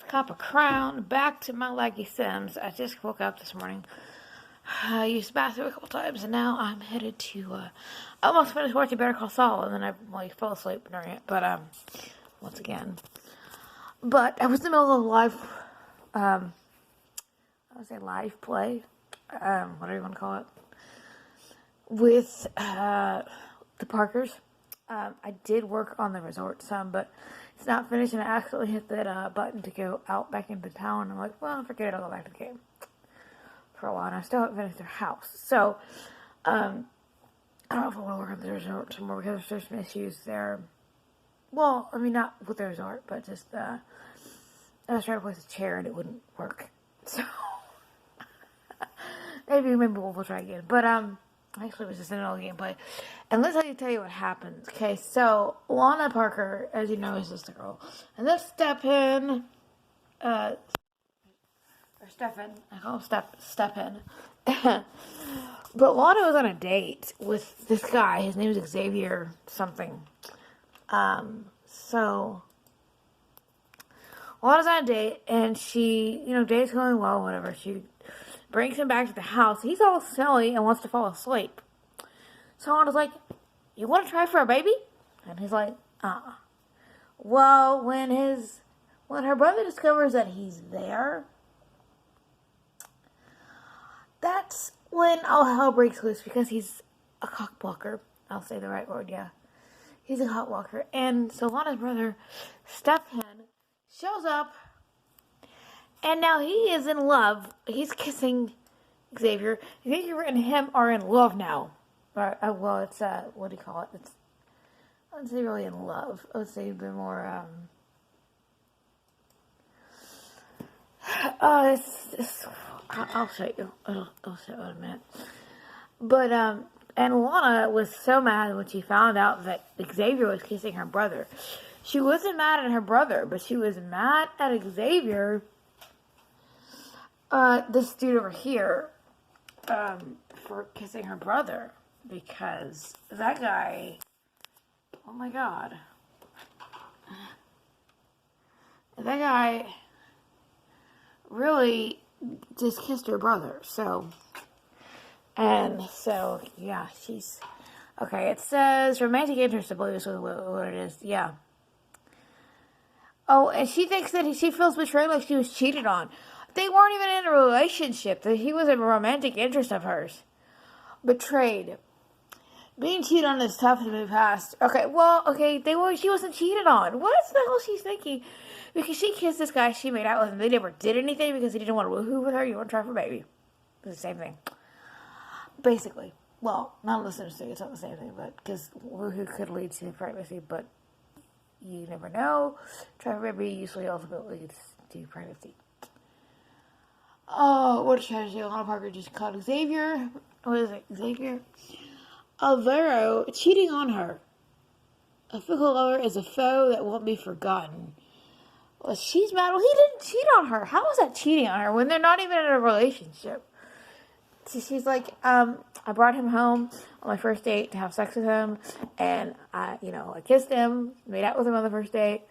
Copper Crown, back to my Laggy Sims. I just woke up this morning. I used the bathroom a couple times, and now I'm headed to, I almost finished watching Better Call Saul, and then I fell asleep during it, but, once again. But I was in the middle of a live, I would say live play, whatever you want to call it, with, the Parkers. I did work on the resort some, but it's not finished, and I accidentally hit that button to go out back into town. I'm like, well, forget it, I'll go back to the game for a while, and I still haven't finished their house. So, I don't know if I want to work on the resort some more because there's some issues there. Well, I mean, not with the resort, but just, I was trying to place a chair and it wouldn't work. So, maybe we'll try again. But, actually, it was just another gameplay. And let's tell you what happens. Okay, so Lana Parker, as you know, is this girl. And then Stephen, or Stephen, I call him Stephen. But Lana was on a date with this guy. His name is Xavier something. So Lana's on a date, and she, date's going well, whatever. She brings him back to the house. He's all silly and wants to fall asleep. So Lana's like, you want to try for a baby? And he's like, Well, when her brother discovers that he's there, that's when all hell breaks loose, because he's a cockblocker. I'll say the right word, yeah. He's a cockblocker. And so Lana's brother, Stephen, shows up, and now he is in love. He's kissing Xavier. Xavier and him are in love now. Well, it's, what do you call it? It's, I wouldn't say really in love. I would say a bit more, I'll show you. I'll show you in a minute. But, and Lana was so mad when she found out that Xavier was kissing her brother. She wasn't mad at her brother, but she was mad at Xavier, this dude over here, for kissing her brother. Because that guy, oh my god, that guy really just kissed her brother. So, yeah, she's, okay, it says romantic interest, I believe is what it is, yeah. Oh, and she thinks that she feels betrayed, like she was cheated on. They weren't even in a relationship, that he was a romantic interest of hers. Betrayed. Being cheated on is tough to move past. Okay, well, okay, she wasn't cheated on. What the hell she's thinking? Because she kissed this guy she made out with, and they never did anything because he didn't want to woohoo with her. You want to try for a baby. It's the same thing. Basically. Well, not listeners think it's not the same thing, but because woohoo could lead to pregnancy, but you never know. Try for a baby usually ultimately leads to pregnancy. Oh, what a tragedy. Lana Parker just called Xavier. What is it? Xavier? Alvaro cheating on her. A fickle lover is a foe that won't be forgotten. Well, she's mad. Well, he didn't cheat on her. How is that cheating on her when they're not even in a relationship? So she's like, I brought him home on my first date to have sex with him, and I kissed him, made out with him on the first date,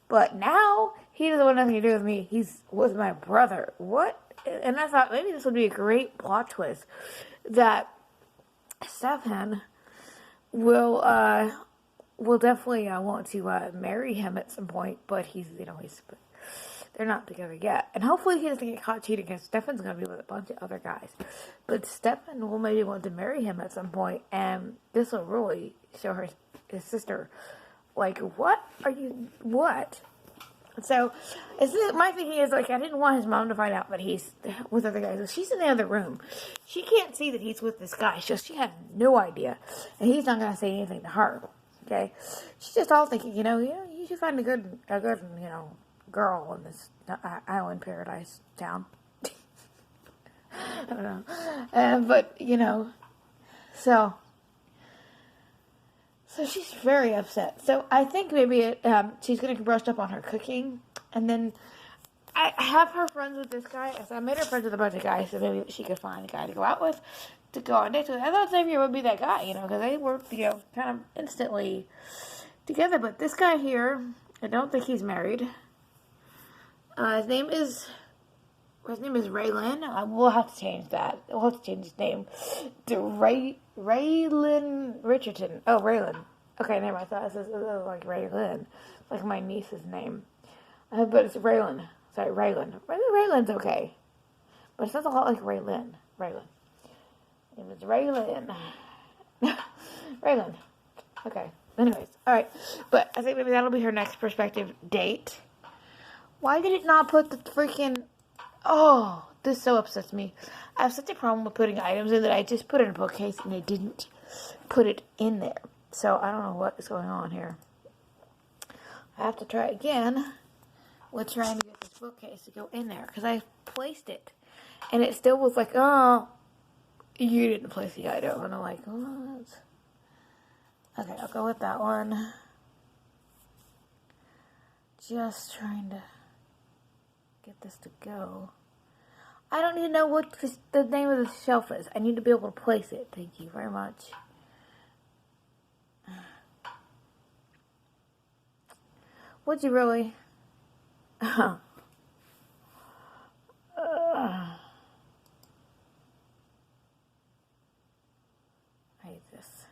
but now he doesn't want nothing to do with me. He's with my brother. What? And I thought maybe this would be a great plot twist, that Stephen will definitely want to marry him at some point, but they're not together yet. And hopefully he doesn't get caught cheating, because Stephen's going to be with a bunch of other guys. But Stephen will maybe want to marry him at some point, and this will really show his sister, like, what? So, my thinking is, like, I didn't want his mom to find out that he's with other guys. She's in the other room. She can't see that he's with this guy. She has no idea. And he's not going to say anything to her. Okay? She's just all thinking, you should find a good, girl in this island paradise town. I don't know. But, so she's very upset. So I think maybe she's going to get brushed up on her cooking. And then I have her friends with this guy. So I made her friends with a bunch of guys, so maybe she could find a guy to go out with, to go on dates with. I thought Xavier would be that guy, because they were, kind of instantly together. But this guy here, I don't think he's married. His name is Raylan. We'll have to change that. We'll have to change his name to Raylan Richardson. Oh, Raylan. Okay, never mind. I thought it was like Raylan, like my niece's name. But it's Raylan. Sorry, Raylan. Raylan's okay. But it sounds a lot like Raylan. Raylan. It was Raylan. Raylan. Okay. Anyways. Alright. But I think maybe that'll be her next prospective date. Why did it not put the freaking... Oh, this so upsets me. I have such a problem with putting items in that I just put it in a bookcase and I didn't put it in there. So I don't know what is going on here. I have to try again with trying to get this bookcase to go in there. Because I placed it. And it still was like, oh, you didn't place the item. And I'm like, what? Okay, I'll go with that one. Just trying to get this to go. I don't even know what the name of the shelf is. I need to be able to place it. Thank you very much. Would you really? I hate this.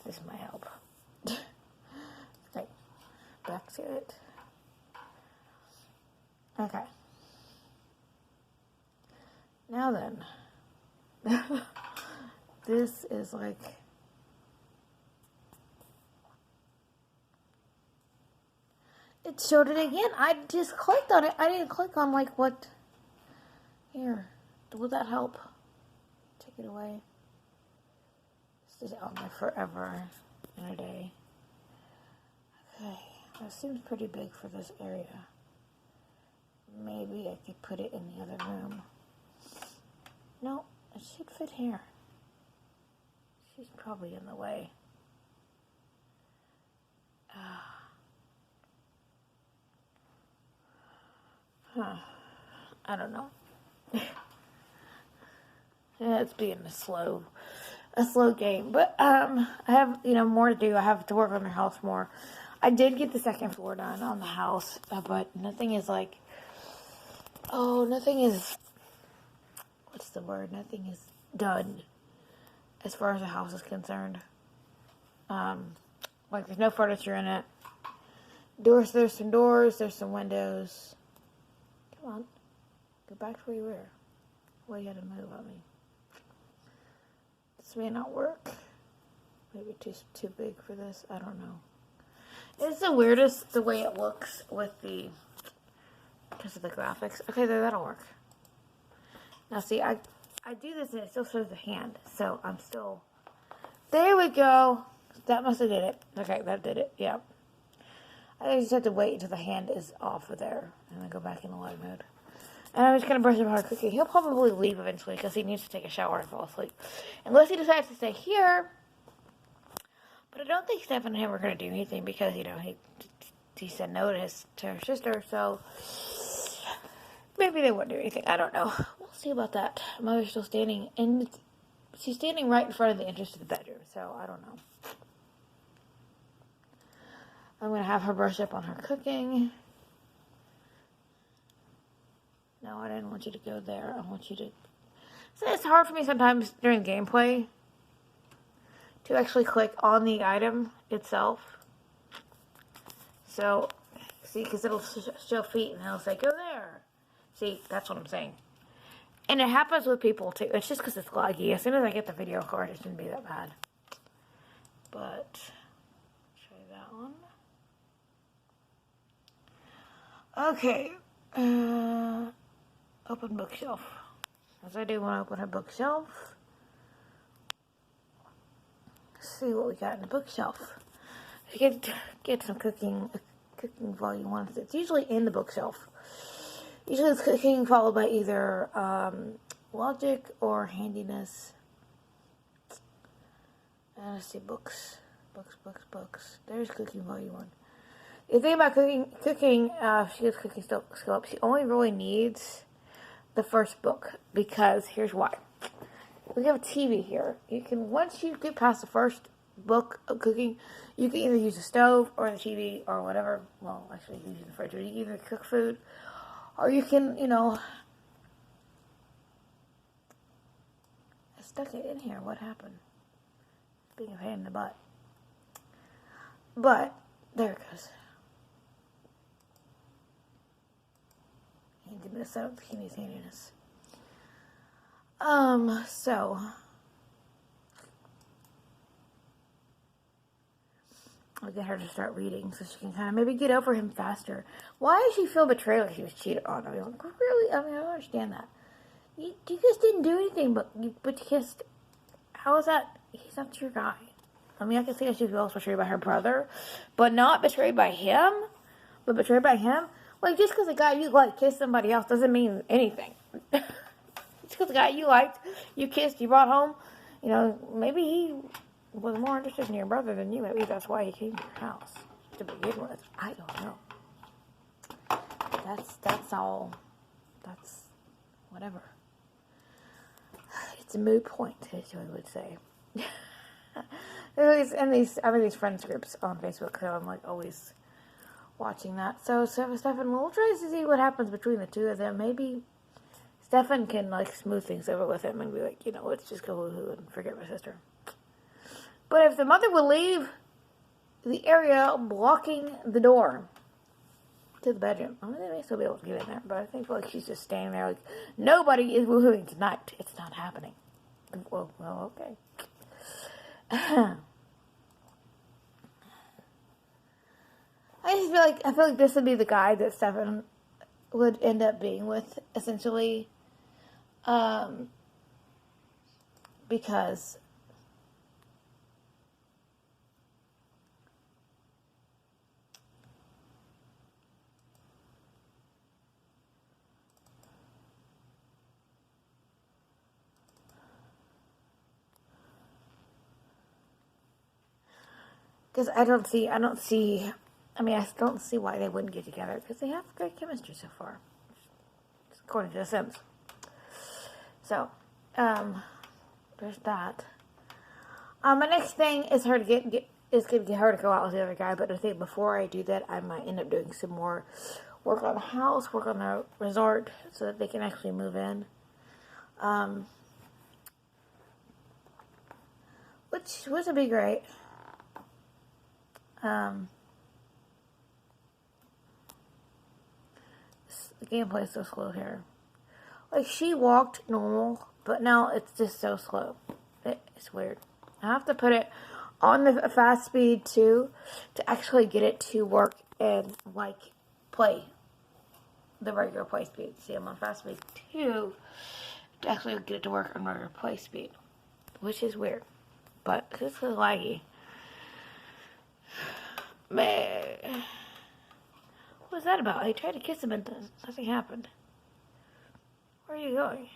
This might help. Okay, back to it. Okay. Now then. This is like... It showed it again. I just clicked on it. I didn't click on like what... Here. Would that help? Take it away. This is on there forever in a day. Okay. That seems pretty big for this area. Maybe I could put it in the other room. No, it should fit here. She's probably in the way. I don't know. Yeah, it's being a slow game. But I have, more to do. I have to work on the house more. I did get the second floor done on the house, but nothing is like... Oh, nothing is... What's the word? Nothing is done as far as the house is concerned. Like, there's no furniture in it. There's some doors, there's some windows. Come on. Go back to where you were. Why you had to move on me? This may not work. Maybe too big for this. I don't know. It's the weirdest, the way it looks with the... Because of the graphics. Okay, there, that'll work. Now, see, I do this and it still shows the hand. So, I'm still... There we go. That must have did it. Okay, that did it. Yep. I just have to wait until the hand is off of there. And then go back in the live mode. And I'm just going to brush up our cookie. He'll probably leave eventually because he needs to take a shower and fall asleep. Unless he decides to stay here. But I don't think Steph and him are going to do anything because, he said no to her sister. So... Maybe they won't do anything. I don't know. We'll see about that. Mother's still standing. And she's standing right in front of the entrance to the bedroom. So, I don't know. I'm going to have her brush up on her cooking. No, I didn't want you to go there. I want you to... So, it's hard for me sometimes during gameplay to actually click on the item itself. So, see, because it'll show feet and it'll say, go there. See, that's what I'm saying. And it happens with people, too. It's just because it's laggy. As soon as I get the video card, it shouldn't be that bad. But, try that one. Okay. Open bookshelf. As I do want to open a bookshelf. Let's see what we got in the bookshelf. If you get some cooking volume 1. It's usually in the bookshelf. Usually it's cooking followed by either logic or handiness. And let's see, books. There's cooking volume 1. The thing about cooking, if she gets cooking skill up, she only really needs the first book. Because here's why. We have a TV here. You can, once you get past the first book of cooking, you can either use the stove or the TV or whatever. Well, actually, you can use the refrigerator. You can either cook food or you can, I stuck it in here. What happened? Being a pain in the butt. But, there it goes. I need to set up the Kenny's handiness. So. I'll get her to start reading so she can kind of maybe get over him faster. Why does she feel betrayed like she was cheated on? I mean, like, really? I mean, I don't understand that. You guys didn't do anything but you kissed. How is that? He's not your guy. I mean, I can see that she feels betrayed by her brother, but not betrayed by him. But betrayed by him? Like, just because the guy you like kissed somebody else doesn't mean anything. Just because the guy you liked, you kissed, you brought home, maybe he was more interested in your brother than you. Maybe that's why he came to your house to begin with. I don't know. That's all. That's whatever. It's a moot point, as you would say. And these friends groups on Facebook, so I'm like always watching that. So Stefan, we'll try to see what happens between the two of them. Maybe Stefan can like smooth things over with him and be like, let's just go woohoo and forget my sister. But if the mother will leave the area blocking the door to the bedroom, I mean, they may still be able to get in there, but I think like she's just standing there like, nobody is woohooing tonight. It's not happening. Well, okay. I feel like this would be the guy that Stefan would end up being with, essentially, because I don't see, I don't see why they wouldn't get together, because they have great chemistry so far, according to The Sims. So, there's that. My next thing is her to get her to go out with the other guy, but I think before I do that, I might end up doing some more work on the house, work on the resort, so that they can actually move in. Which would be great. The gameplay is so slow here. Like, she walked normal, but now it's just so slow. It's weird. I have to put it on the fast speed, too, to actually get it to work and, like, play the regular play speed. See, I'm on fast speed, too, to actually get it to work on regular play speed, which is weird. But this is laggy. Man. What was that about? I tried to kiss him and nothing happened. Where are you going?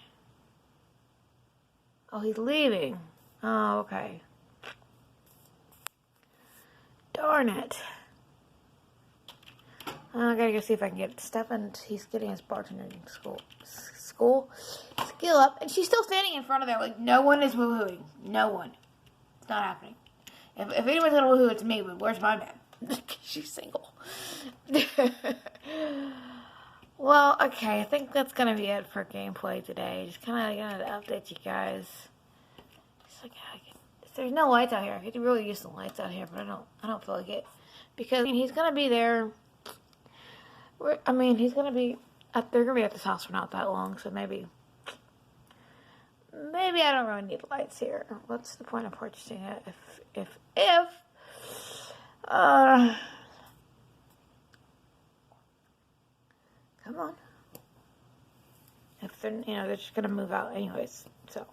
Oh, he's leaving. Oh, okay. Darn it. I gotta go see if I can get Stefan. He's getting his bartending school skill up. And she's still standing in front of there like no one is woohooing. No one. It's not happening. If anyone's gonna woohoo, it's me, but where's my man? She's single. Well, okay, I think that's gonna be it for gameplay today. Just kind of gonna update you guys. It's like there's no lights out here. I could really use some lights out here, but I don't feel like it because he's gonna be there. He's gonna be. They're gonna be at this house for not that long, so maybe I don't really need lights here. What's the point of purchasing it if come on. If they're just gonna move out anyways. So,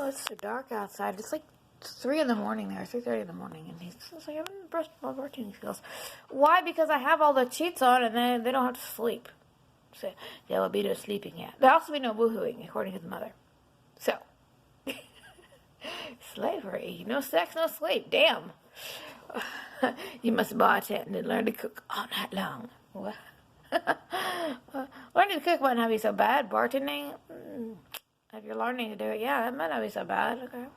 it's so dark outside. It's like 3 in the morning there, 3:30 in the morning, and he's like, I haven't brushed my bartending skills. Why? Because I have all the cheats on, and then they don't have to sleep. So there will be no sleeping yet. There'll also be no woohooing, according to the mother. So, slavery, no sex, no sleep. Damn. You must bartend and learn to cook all night long. What? Learning to cook might not be so bad. Bartending, if you're learning to do it, yeah, it might not be so bad. Okay.